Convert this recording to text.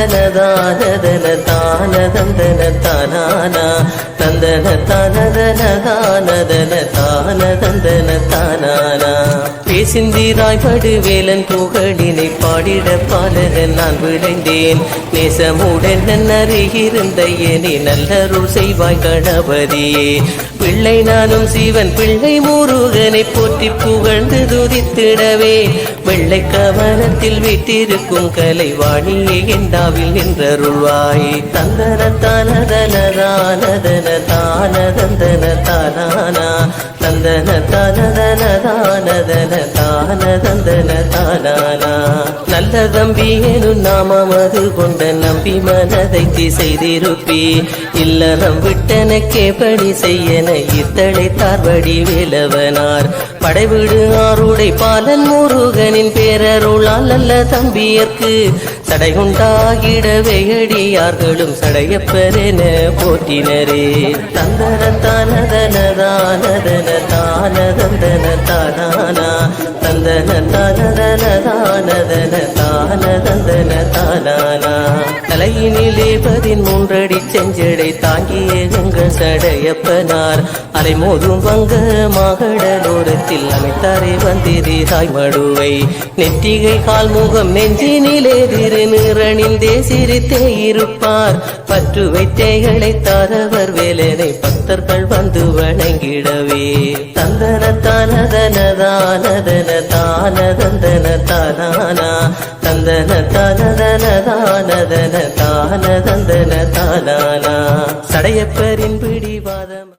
தானதன தான தந்தன தானானா தந்தன தானதன தானதன தான தந்தன தானானா பேசிந்திராய் படுவேலன் புகழினை பாடிட பாலகன் நான் விளைந்தேன் நேசமுடன் அருகிருந்த ஏனே நல்லருள் செய்வாய் கணபதியே பிள்ளை நானும் சிவன் பிள்ளை முருகனை போற்றி புகழ்ந்து துதித்திடவே வெள்ளை கவனத்தில் வீட்டிருக்கும் கலைவாணியே எண்டாவில் நின்றருள்வாய் தந்தன தானதன தானதன தானானா தந்தன தானதன தானதன தான தந்தன தானானா நல்ல தம்பி எனும் நாமமது கொண்ட நம்பி மனதை திசைதிருப்பி இல்லறம் விட்டனக்கே பணி செய்யன இத்தளை தார்வடி வேலவனார் படைவிடு ஆருடை பாலன் முருகனின் பேரருளால் நல்ல தம்பியர்க்கு சடையுண்டாகிடவே அடியார்களும் சடையப்பரென போற்றினரே தந்தன தானதன தானதன தான தந்தன தானானா தந்தன தானதன தானதன தான தந்தன தானானா தலையினிலே 13 செஞ்சடை தாங்கிய எங்கள் சடையப்பனார் அலைமோதும் வங்க மாகடலோரத்தில் அமைத்தாரே வந்திராய் மடுவை நெற்றிகை கால் முகம் நெஞ்சினிலே திருநிறனிந்தே சிரித்தே இருப்பார் பற்று வைத்தேகளை தாரவர் வேலனை பக்தர்கள் வந்து வணங்கிடவே தந்தன தானதன தானதன தான தந்தன தானானா தந்தன தானதன தானதன தான தந்தன தானானா சடையப்பரின் பிடிவாதம்